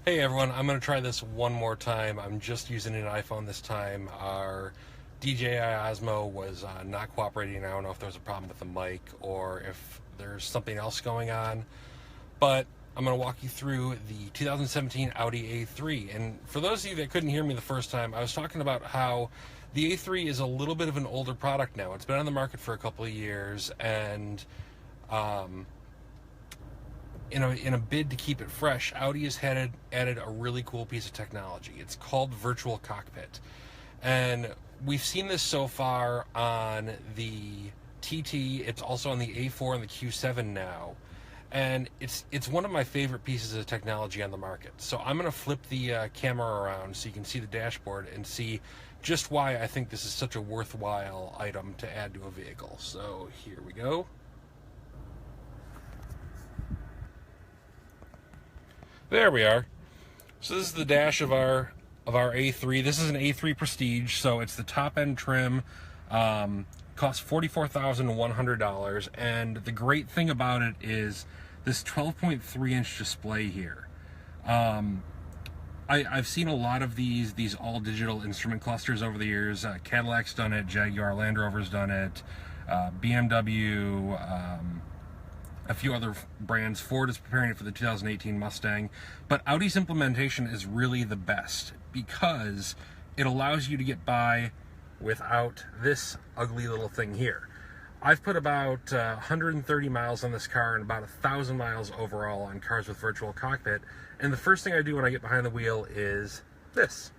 Hey everyone, I'm going to try this one more time. I'm just using an iPhone this time. Our DJI Osmo was not cooperating. I don't know if there's a problem with the mic or if there's something else going on. But I'm going to walk you through the 2017 Audi A3. And for those of you that couldn't hear me the first time, I was talking about how the A3 is a little bit of an older product now. It's been on the market for a couple of years, and in a bid to keep it fresh, Audi has added a really cool piece of technology. It's called Virtual Cockpit. And we've seen this so far on the TT. It's also on the A4 and the Q7 now. And it's one of my favorite pieces of technology on the market. So I'm going to flip the camera around so you can see the dashboard and see just why I think this is such a worthwhile item to add to a vehicle. So here we go. There we are. So this is the dash of our A3. This is an A3 Prestige, so it's the top end trim. Costs $44,100, and the great thing about it is this 12.3-inch display here. I've seen a lot of these all digital instrument clusters over the years. Cadillac's done it, Jaguar Land Rover's done it, BMW. A few other brands. Ford is preparing it for the 2018 Mustang, but Audi's implementation is really the best because it allows you to get by without this ugly little thing here. I've put about 130 miles on this car and about 1,000 miles overall on cars with Virtual Cockpit, and the first thing I do when I get behind the wheel is this.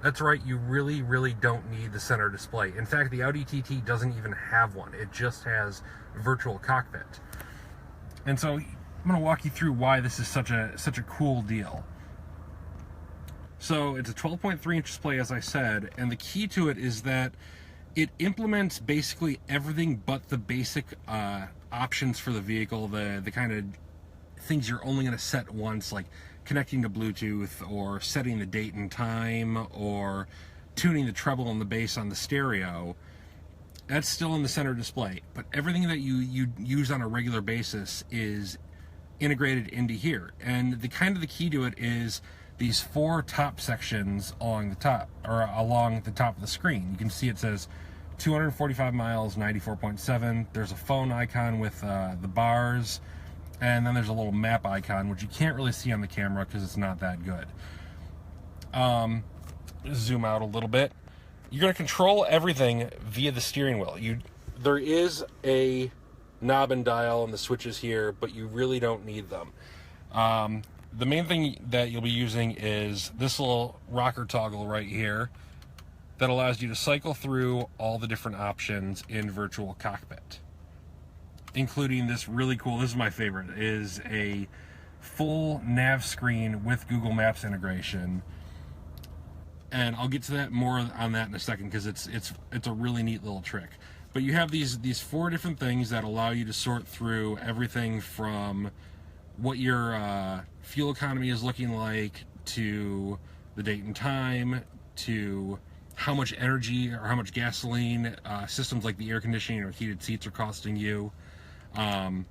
That's right, you really don't need the center display. In fact, the Audi TT doesn't even have one. It just has Virtual Cockpit. And so I'm going to walk you through why this is such a cool deal. So it's a 12.3-inch display, as I said, and the key to it is that it implements basically everything but the basic options for the vehicle, the kind of things you're only going to set once, like connecting to Bluetooth or setting the date and time or tuning the treble and the bass on the stereo. That's still in the center display, but everything that you use on a regular basis is integrated into here. And the key to it is these four top sections along the top of the screen. You can see it says 245 miles, 94.7. There's a phone icon with the bars, and then there's a little map icon, which you can't really see on the camera because it's not that good. Zoom out a little bit. You're going to control everything via the steering wheel. There is a knob and dial and the switches here, but you really don't need them. The main thing that you'll be using is this little rocker toggle right here that allows you to cycle through all the different options in Virtual Cockpit, including this really cool, this is my favorite, is a full Nav Screen with Google Maps integration. And I'll get to that more on that in a second because it's a really neat little trick. But you have these four different things that allow you to sort through everything from what your fuel economy is looking like, to the date and time, to how much energy or how much gasoline systems like the air conditioning or heated seats are costing you. The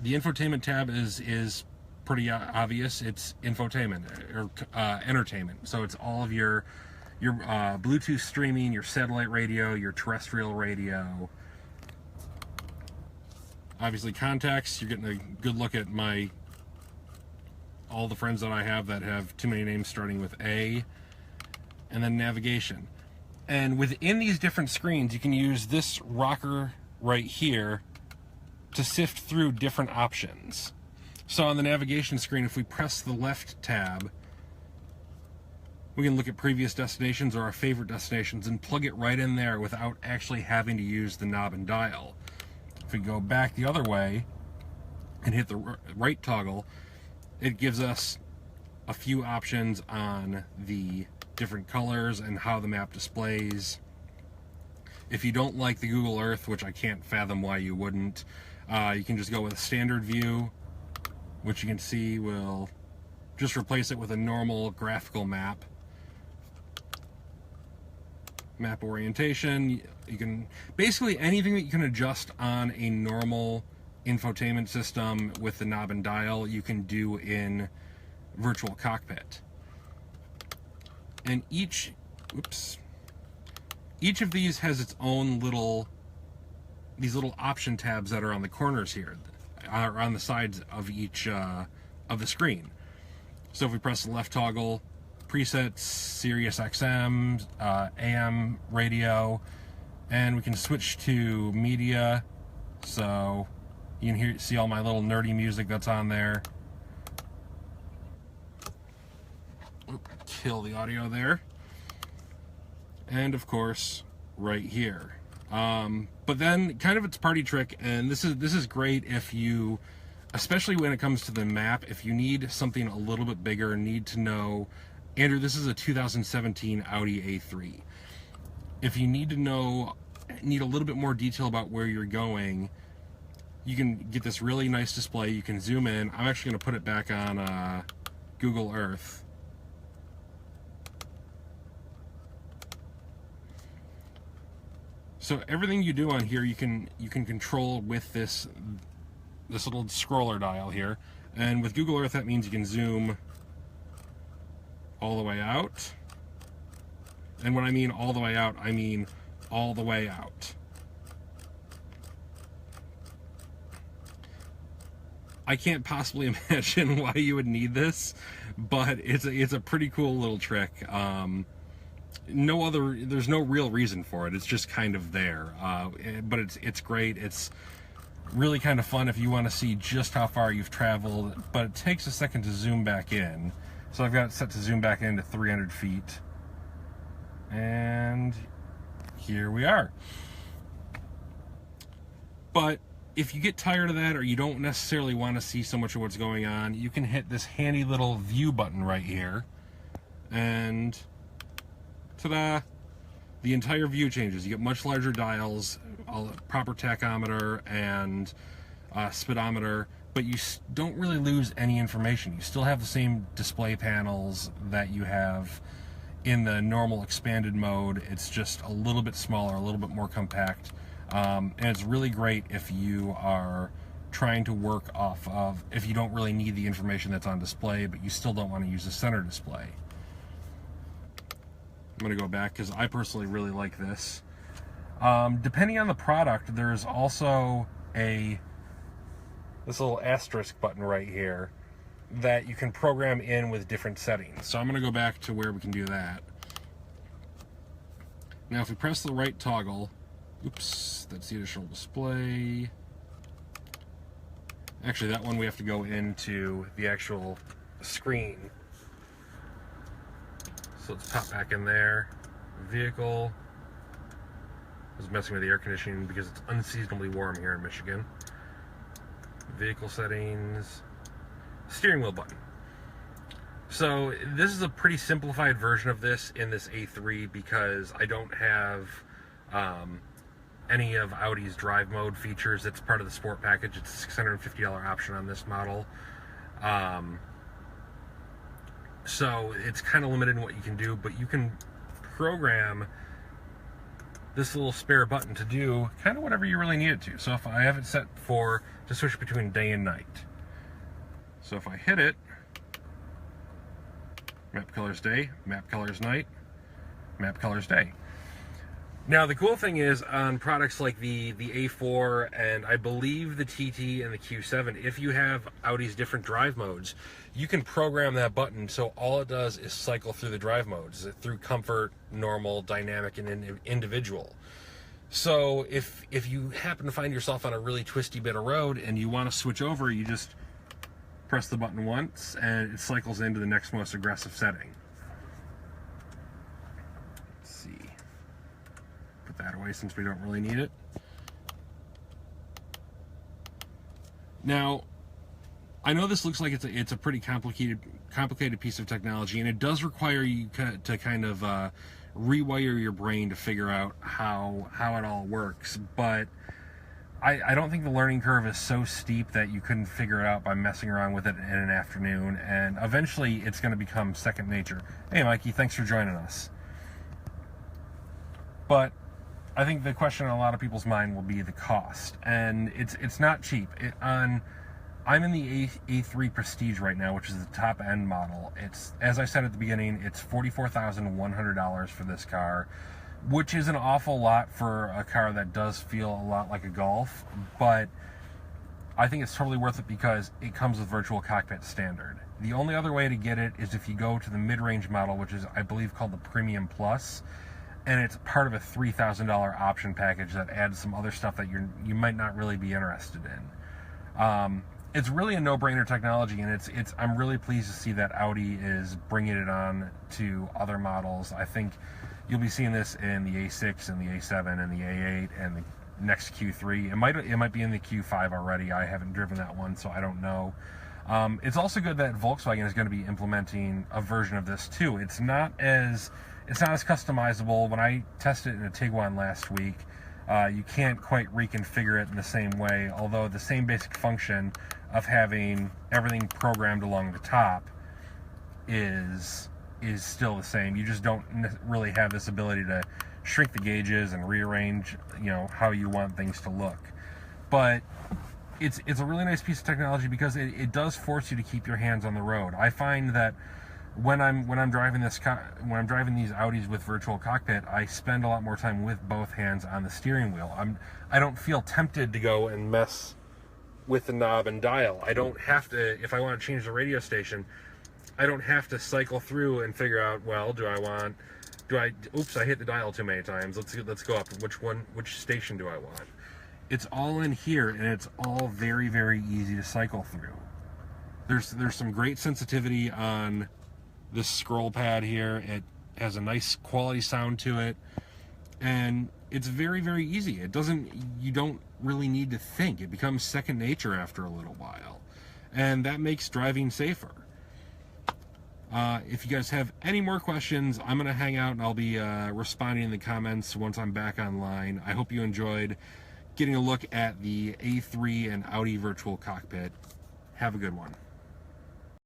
infotainment tab is pretty obvious. It's infotainment or entertainment. So it's all of your Bluetooth streaming, your satellite radio, your terrestrial radio. Obviously contacts. You're getting a good look at all the friends that I have that have too many names starting with A. And then navigation. And within these different screens, you can use this rocker right here to sift through different options. So on the navigation screen, if we press the left tab, we can look at previous destinations or our favorite destinations and plug it right in there without actually having to use the knob and dial. If we go back the other way and hit the right toggle, it gives us a few options on the different colors and how the map displays. If you don't like the Google Earth, which I can't fathom why you wouldn't, you can just go with a standard view, which you can see will just replace it with a normal graphical map. Map orientation, you can basically anything that you can adjust on a normal infotainment system with the knob and dial you can do in Virtual Cockpit. And each of these has its own these little option tabs that are on the corners here, are on the sides of each of the screen. So if we press the left toggle, presets, Sirius XM, AM radio, and we can switch to media, so you can see all my little nerdy music that's on there. Kill the audio there. And of course, right here. But then kind of its party trick, and this is great if you, especially when it comes to the map, if you need something a little bit bigger, need to know, Andrew, this is a 2017 Audi A3. If you need a little bit more detail about where you're going, you can get this really nice display. You can zoom in. I'm actually going to put it back on Google Earth. So everything you do on here, you can control with this little scroller dial here. And with Google Earth, that means you can zoom all the way out. And when I mean all the way out, I mean all the way out. I can't possibly imagine why you would need this, but it's a pretty cool little trick. There's no real reason for it. It's just kind of there. But it's great. It's really kind of fun if you want to see just how far you've traveled, but it takes a second to zoom back in. So I've got it set to zoom back into 300 feet. And here we are. But if you get tired of that, or you don't necessarily want to see so much of what's going on, you can hit this handy little view button right here. And ta-da! The entire view changes. You get much larger dials, proper tachometer and speedometer, but you don't really lose any information. You still have the same display panels that you have in the normal expanded mode. It's just a little bit smaller, a little bit more compact, and it's really great if you are trying to work off of, if you don't really need the information that's on display, but you still don't want to use the center display. I'm going to go back because I personally really like this. Depending on the product, there's also this little asterisk button right here that you can program in with different settings. So I'm going to go back to where we can do that. Now if we press the right toggle, oops, that's the additional display. Actually, that one we have to go into the actual screen. So let's pop back in there. Vehicle. I was messing with the air conditioning because it's unseasonably warm here in Michigan. Vehicle settings. Steering wheel button. So this is a pretty simplified version of this in this A3 because I don't have any of Audi's drive mode features. It's part of the sport package. It's a $650 option on this model. So it's kind of limited in what you can do, but you can program this little spare button to do kind of whatever you really need it to. So if I have it set to switch between day and night. So if I hit it, map colors day, map colors night, map colors day. Now the cool thing is on products like the A4 and I believe the TT and the Q7, if you have Audi's different drive modes, you can program that button so all it does is cycle through the drive modes, through comfort, normal, dynamic, and individual. So if you happen to find yourself on a really twisty bit of road and you want to switch over, you just press the button once and it cycles into the next most aggressive setting. Let's see. Put that away since we don't really need it. Now, I know this looks like it's a pretty complicated piece of technology, and it does require you to kind of rewire your brain to figure out how it all works. But I don't think the learning curve is so steep that you couldn't figure it out by messing around with it in an afternoon, and eventually it's going to become second nature. Hey, Mikey, thanks for joining us. But I think the question on a lot of people's mind will be the cost, and it's not cheap. I'm in the A3 Prestige right now, which is the top end model. It's, as I said at the beginning, it's $44,100 for this car, which is an awful lot for a car that does feel a lot like a Golf, but I think it's totally worth it because it comes with Virtual Cockpit standard. The only other way to get it is if you go to the mid-range model, which is, I believe, called the Premium Plus, and it's part of a $3,000 option package that adds some other stuff that you might not really be interested in. It's really a no-brainer technology, and I'm really pleased to see that Audi is bringing it on to other models. I think you'll be seeing this in the A6 and the A7 and the A8 and the next Q3. It might be in the Q5 already. I haven't driven that one, so I don't know. It's also good that Volkswagen is going to be implementing a version of this too. It's not as customizable. When I tested it in a Tiguan last week, you can't quite reconfigure it in the same way, although the same basic function of having everything programmed along the top is still the same. You just don't really have this ability to shrink the gauges and rearrange, how you want things to look. But it's a really nice piece of technology because it does force you to keep your hands on the road. I find that when I'm driving these Audis with Virtual Cockpit, I spend a lot more time with both hands on the steering wheel. I don't feel tempted to go and mess with the knob and dial. I don't have to, if I want to change the radio station, I don't have to cycle through and figure out, well, oops, I hit the dial too many times. Let's go up. Which station do I want? It's all in here, and it's all very, very easy to cycle through. There's some great sensitivity on this scroll pad here. It has a nice quality sound to it, and it's very, very easy. You don't really need to think. It becomes second nature after a little while, and that makes driving safer. If you guys have any more questions, I'm going to hang out and I'll be responding in the comments once I'm back online. I hope you enjoyed getting a look at the A3 and Audi Virtual Cockpit. Have a good one.